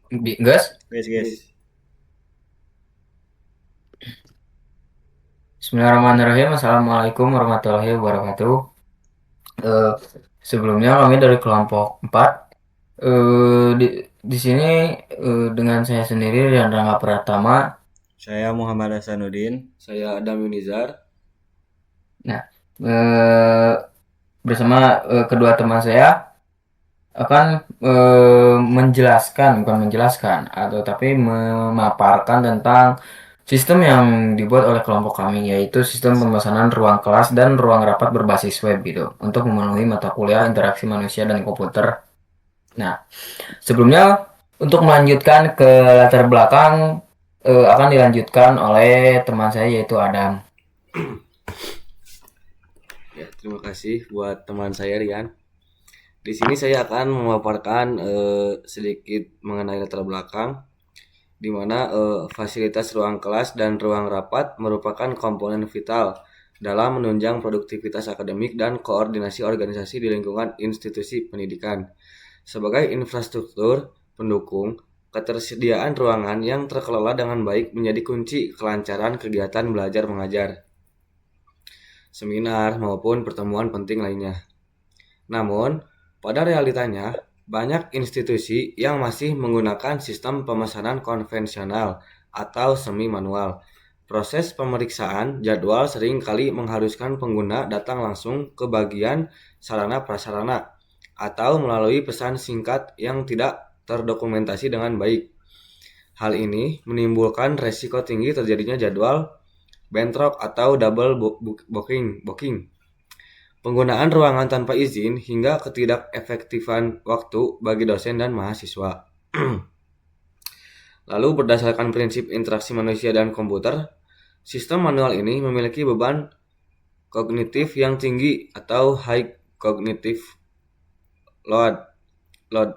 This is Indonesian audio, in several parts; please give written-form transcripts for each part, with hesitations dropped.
Gas. Guys. Bismillahirrahmanirrahim. Assalamualaikum warahmatullahi wabarakatuh. Eh, Sebelumnya kami dari kelompok 4. Di sini dengan saya sendiri dan Rangga Pratama. Saya Muhammad Hasanuddin. Saya Adam Yunizar. Nah, eh, bersama kedua teman saya akan bukan menjelaskan atau tapi memaparkan tentang sistem yang dibuat oleh kelompok kami, yaitu sistem pemesanan ruang kelas dan ruang rapat berbasis web gitu untuk memenuhi mata kuliah interaksi manusia dan komputer. Nah, sebelumnya untuk melanjutkan ke latar belakang akan dilanjutkan oleh teman saya yaitu Adam. Ya, terima kasih buat teman saya Rian. Di sini saya akan memaparkan sedikit mengenai latar belakang, di mana fasilitas ruang kelas dan ruang rapat merupakan komponen vital dalam menunjang produktivitas akademik dan koordinasi organisasi di lingkungan institusi pendidikan. Sebagai infrastruktur pendukung, ketersediaan ruangan yang terkelola dengan baik menjadi kunci kelancaran kegiatan belajar mengajar, seminar, maupun pertemuan penting lainnya. Namun, pada realitanya, banyak institusi yang masih menggunakan sistem pemesanan konvensional atau semi manual. Proses pemeriksaan jadwal sering kali mengharuskan pengguna datang langsung ke bagian sarana prasarana atau melalui pesan singkat yang tidak terdokumentasi dengan baik. Hal ini menimbulkan resiko tinggi terjadinya jadwal bentrok atau double booking, penggunaan ruangan tanpa izin, hingga ketidakefektifan waktu bagi dosen dan mahasiswa. Lalu berdasarkan prinsip interaksi manusia dan komputer, sistem manual ini memiliki beban kognitif yang tinggi atau high cognitive load load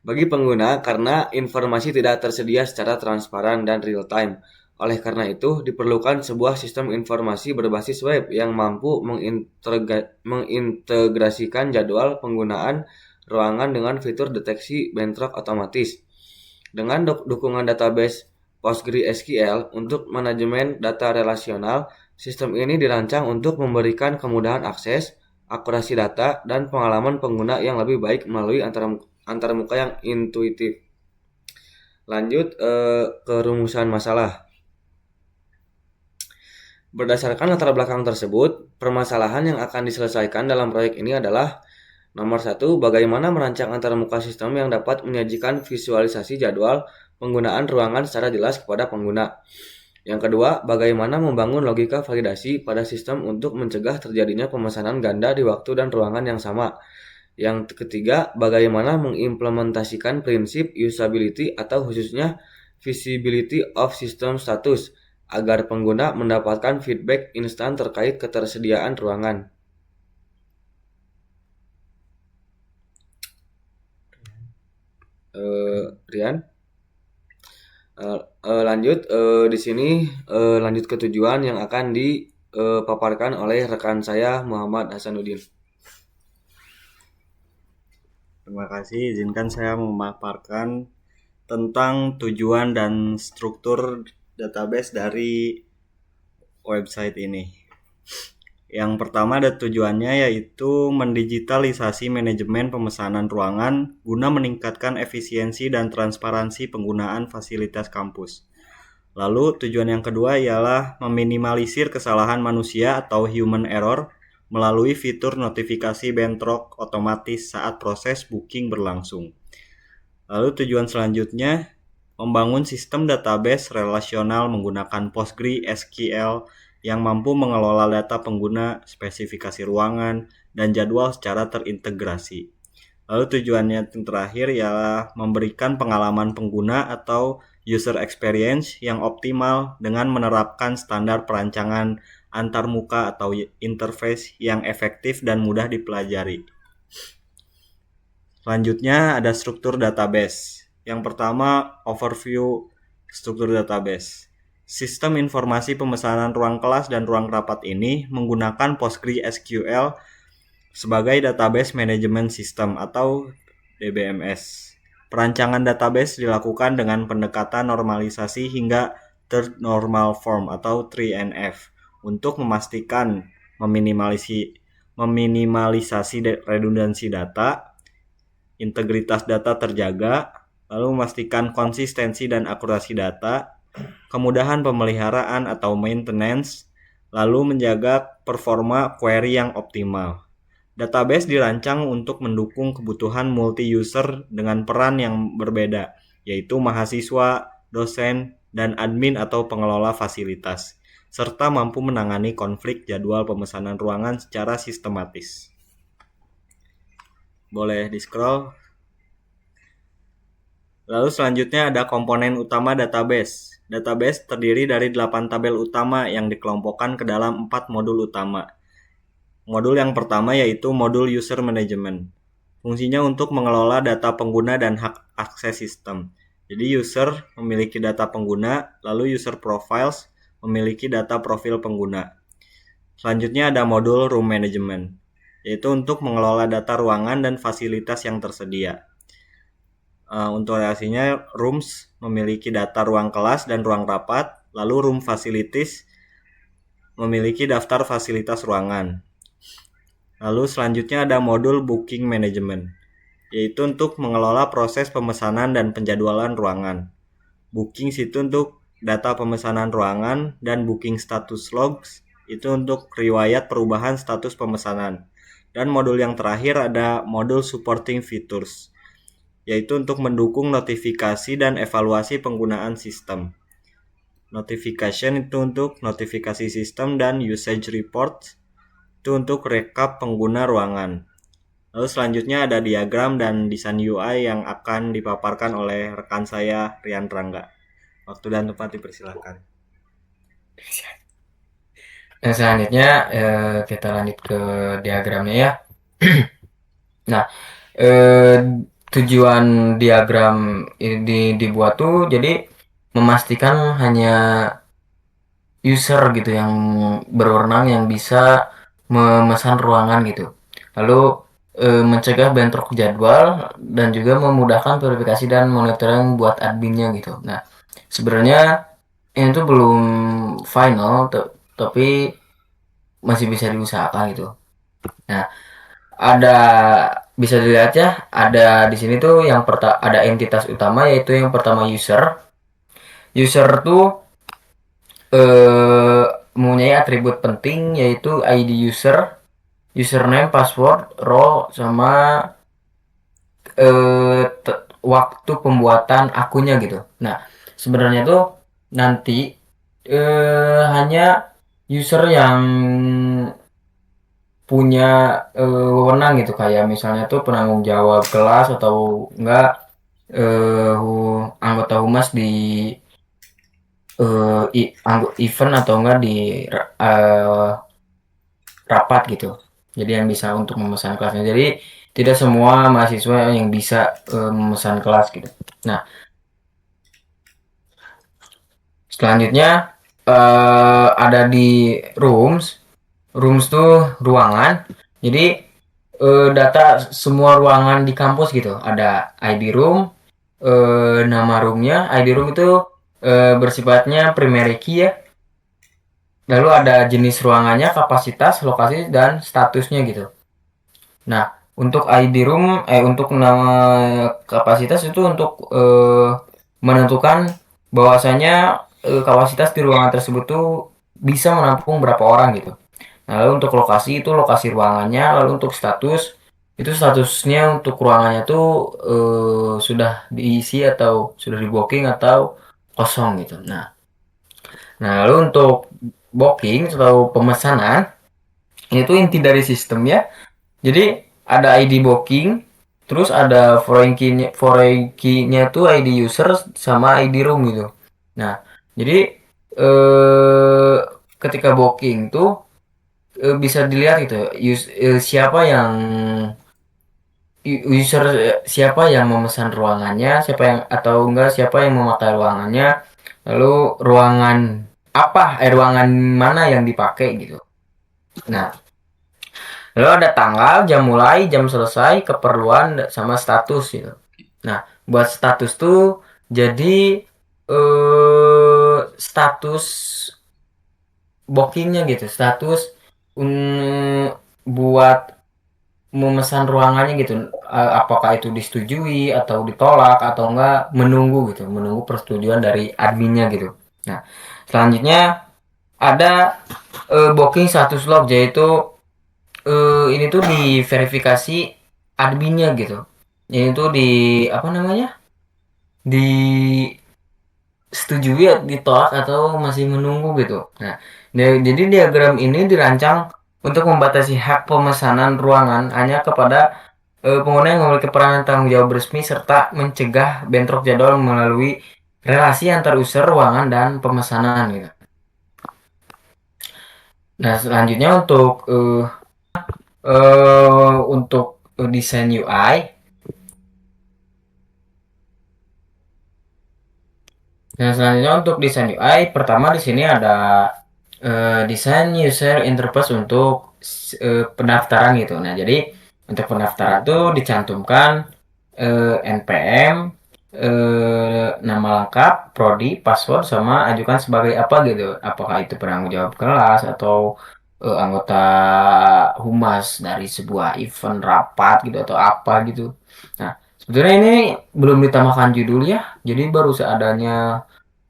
bagi pengguna karena informasi tidak tersedia secara transparan dan real time. Oleh karena itu, diperlukan sebuah sistem informasi berbasis web yang mampu mengintegrasikan jadwal penggunaan ruangan dengan fitur deteksi bentrok otomatis. Dengan dukungan database PostgreSQL untuk manajemen data relasional, sistem ini dirancang untuk memberikan kemudahan akses, akurasi data, dan pengalaman pengguna yang lebih baik melalui antarmuka yang intuitif. Lanjut ke rumusan masalah. Berdasarkan latar belakang tersebut, permasalahan yang akan diselesaikan dalam proyek ini adalah: nomor 1, bagaimana merancang antarmuka sistem yang dapat menyajikan visualisasi jadwal penggunaan ruangan secara jelas kepada pengguna. Yang kedua, bagaimana membangun logika validasi pada sistem untuk mencegah terjadinya pemesanan ganda di waktu dan ruangan yang sama. Yang ketiga, bagaimana mengimplementasikan prinsip usability atau khususnya visibility of system status agar pengguna mendapatkan feedback instan terkait ketersediaan ruangan. Rian, lanjut di sini lanjut ke tujuan yang akan dipaparkan oleh rekan saya Muhammad Hasanuddin. Terima kasih. Izinkan saya memaparkan tentang tujuan dan struktur database dari website ini. Yang pertama ada tujuannya yaitu mendigitalisasi manajemen pemesanan ruangan guna meningkatkan efisiensi dan transparansi penggunaan fasilitas kampus. Lalu tujuan yang kedua ialah meminimalisir kesalahan manusia atau human error melalui fitur notifikasi bentrok otomatis saat proses booking berlangsung. Lalu tujuan selanjutnya membangun sistem database relasional menggunakan PostgreSQL yang mampu mengelola data pengguna, spesifikasi ruangan, dan jadwal secara terintegrasi. Lalu tujuannya yang terakhir ialah memberikan pengalaman pengguna atau user experience yang optimal dengan menerapkan standar perancangan antarmuka atau interface yang efektif dan mudah dipelajari. Selanjutnya ada struktur database. Yang pertama, overview struktur database. Sistem informasi pemesanan ruang kelas dan ruang rapat ini menggunakan PostgreSQL sebagai database management system atau DBMS. Perancangan database dilakukan dengan pendekatan normalisasi hingga third normal form atau 3NF untuk memastikan meminimalisasi redundansi data, integritas data terjaga, lalu memastikan konsistensi dan akurasi data, kemudahan pemeliharaan atau maintenance, lalu menjaga performa query yang optimal. Database dirancang untuk mendukung kebutuhan multi-user dengan peran yang berbeda, yaitu mahasiswa, dosen, dan admin atau pengelola fasilitas, serta mampu menangani konflik jadwal pemesanan ruangan secara sistematis. Boleh di-scroll. Lalu selanjutnya ada komponen utama database. Database terdiri dari 8 tabel utama yang dikelompokkan ke dalam 4 modul utama. Modul yang pertama yaitu modul user management. Fungsinya untuk mengelola data pengguna dan hak akses sistem. Jadi user memiliki data pengguna, lalu user profiles memiliki data profil pengguna. Selanjutnya ada modul room management, yaitu untuk mengelola data ruangan dan fasilitas yang tersedia. Untuk reaksinya, rooms memiliki data ruang kelas dan ruang rapat, lalu room facilities memiliki daftar fasilitas ruangan. Lalu selanjutnya ada modul booking management, yaitu untuk mengelola proses pemesanan dan penjadwalan ruangan. Booking itu untuk data pemesanan ruangan dan booking status logs itu untuk riwayat perubahan status pemesanan. Dan modul yang terakhir ada modul supporting features, yaitu untuk mendukung notifikasi dan evaluasi penggunaan sistem. Notification itu untuk notifikasi sistem dan usage report itu untuk rekap pengguna ruangan. Lalu selanjutnya ada diagram dan desain UI yang akan dipaparkan oleh rekan saya Rian Rangga. Waktu dan tempat dipersilakan. Nah, selanjutnya kita lanjut ke diagramnya ya. Nah, tujuan diagram ini dibuat tuh jadi memastikan hanya user gitu yang berwenang yang bisa memesan ruangan gitu. Lalu mencegah bentrok jadwal dan juga memudahkan verifikasi dan monitoring buat adminnya gitu. Nah, sebenarnya ini tuh belum final tapi masih bisa diusahakan gitu. Nah, ada bisa dilihat ya, ada di sini tuh yang ada entitas utama yaitu yang pertama user. User tuh mempunyai atribut penting yaitu ID user, username, password, role, sama waktu pembuatan akunnya gitu. Nah, sebenarnya tuh nanti hanya user yang punya wewenang gitu, kayak misalnya tuh penanggung jawab kelas atau enggak anggota humas di event atau enggak di rapat gitu. Jadi yang bisa untuk memesan kelasnya. Jadi tidak semua mahasiswa yang bisa memesan kelas gitu. Nah, selanjutnya ada di rooms. Rooms tuh ruangan. Jadi data semua ruangan di kampus gitu. Ada ID room, nama roomnya. ID room itu bersifatnya primary key ya. Lalu ada jenis ruangannya, kapasitas, lokasi, dan statusnya gitu. Nah, untuk ID room, untuk nama kapasitas itu untuk menentukan bahwasanya kapasitas di ruangan tersebut tuh bisa menampung berapa orang gitu. Nah, lalu untuk lokasi itu lokasi ruangannya, lalu untuk status itu statusnya untuk ruangannya tuh sudah diisi atau sudah di booking atau kosong gitu. Nah, lalu untuk booking atau pemesanan ini tuh inti dari sistem ya. Jadi ada ID booking, terus ada foreign key-nya tuh ID user sama ID room gitu. Nah, jadi ketika booking tuh bisa dilihat gitu siapa yang user, siapa yang memesan ruangannya, siapa yang atau enggak siapa yang memakai ruangannya, lalu ruangan mana yang dipakai gitu. Nah, lalu ada tanggal, jam mulai, jam selesai, keperluan sama status gitu. Nah, buat status tuh jadi status bookingnya gitu, status buat memesan ruangannya gitu. Apakah itu disetujui atau ditolak atau enggak, menunggu gitu, menunggu persetujuan dari adminnya gitu. Nah, selanjutnya ada booking status log, yaitu ini tuh diverifikasi adminnya gitu. Ini tuh di apa namanya? Disetujui, ditolak atau masih menunggu gitu. Nah, jadi diagram ini dirancang untuk membatasi hak pemesanan ruangan hanya kepada pengguna yang memiliki peran tanggung jawab resmi serta mencegah bentrok jadwal melalui relasi antar user ruangan dan pemesanan gitu. Nah, selanjutnya untuk desain UI. Nah, selanjutnya untuk desain UI, pertama di sini ada desain user interface untuk pendaftaran gitu. Nah, jadi untuk pendaftaran tuh dicantumkan NPM, nama lengkap, prodi, password, sama ajukan sebagai apa gitu. Apakah itu penanggung jawab kelas atau anggota humas dari sebuah event rapat gitu atau apa gitu. Nah, sebetulnya ini belum ditambahkan judul ya, jadi baru seadanya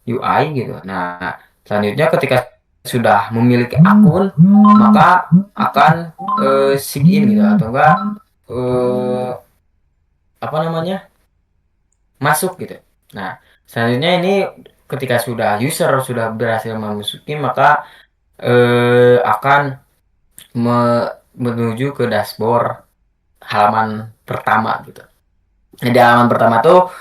UI gitu. Nah, selanjutnya ketika sudah memiliki akun, maka akan sign in gitu atau enggak eh, apa namanya, masuk gitu. Nah, selanjutnya ini ketika sudah user sudah berhasil memasuki, maka akan menuju ke dashboard halaman pertama gitu. Nah, di halaman pertama tuh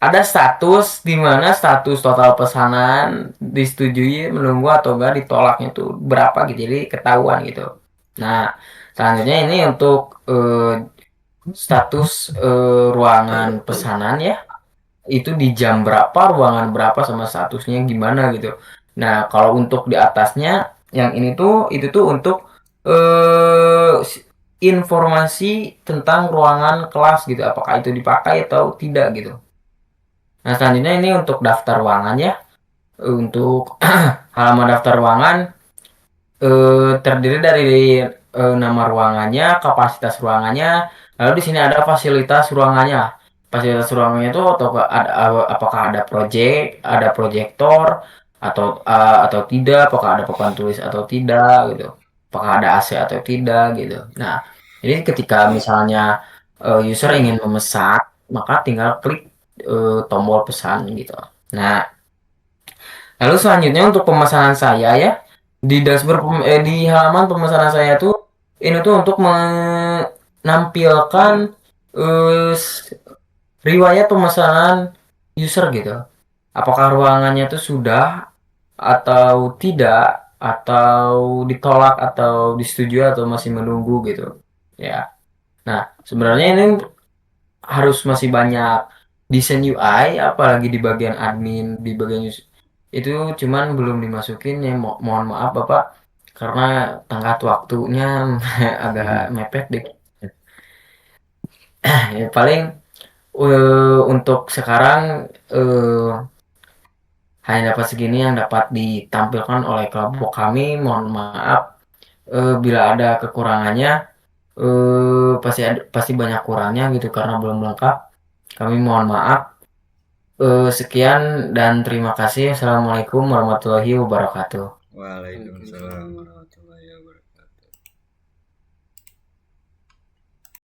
ada status, di mana status total pesanan disetujui, menunggu atau enggak, ditolaknya tuh berapa gitu, jadi ketahuan gitu. Nah, selanjutnya ini untuk status ruangan pesanan ya, itu di jam berapa, ruangan berapa, sama statusnya gimana gitu. Nah, kalau untuk di atasnya yang ini tuh, itu tuh untuk informasi tentang ruangan kelas gitu, apakah itu dipakai atau tidak gitu. Nah, selanjutnya ini untuk daftar ruangan ya. Untuk halaman daftar ruangan terdiri dari nama ruangannya, kapasitas ruangannya, lalu di sini ada fasilitas ruangannya. Fasilitas ruangannya itu apakah ada ada proyektor atau tidak, apakah ada papan tulis atau tidak gitu. Apakah ada AC atau tidak gitu. Nah, jadi ketika misalnya user ingin memesan, maka tinggal klik tombol pesan gitu. Nah, lalu selanjutnya untuk pemesanan saya ya, di dashboard di halaman pemesanan saya tuh, ini tuh untuk menampilkan eh, s- riwayat pemesanan user gitu. Apakah ruangannya tuh sudah atau tidak, atau ditolak atau disetujui atau masih menunggu gitu. Ya. Nah, sebenarnya ini harus masih banyak desain UI, apalagi di bagian admin, di bagian itu cuman belum dimasukin ya. Mohon maaf Bapak, karena tenggat waktunya agak mepet deh. Ya, paling untuk sekarang hanya dapat segini yang dapat ditampilkan oleh kelompok kami. Mohon maaf bila ada kekurangannya. Pasti banyak kurangnya gitu karena belum lengkap. Kami mohon maaf. Sekian dan terima kasih. Assalamualaikum warahmatullahi wabarakatuh. Waalaikumsalam warahmatullahi wabarakatuh.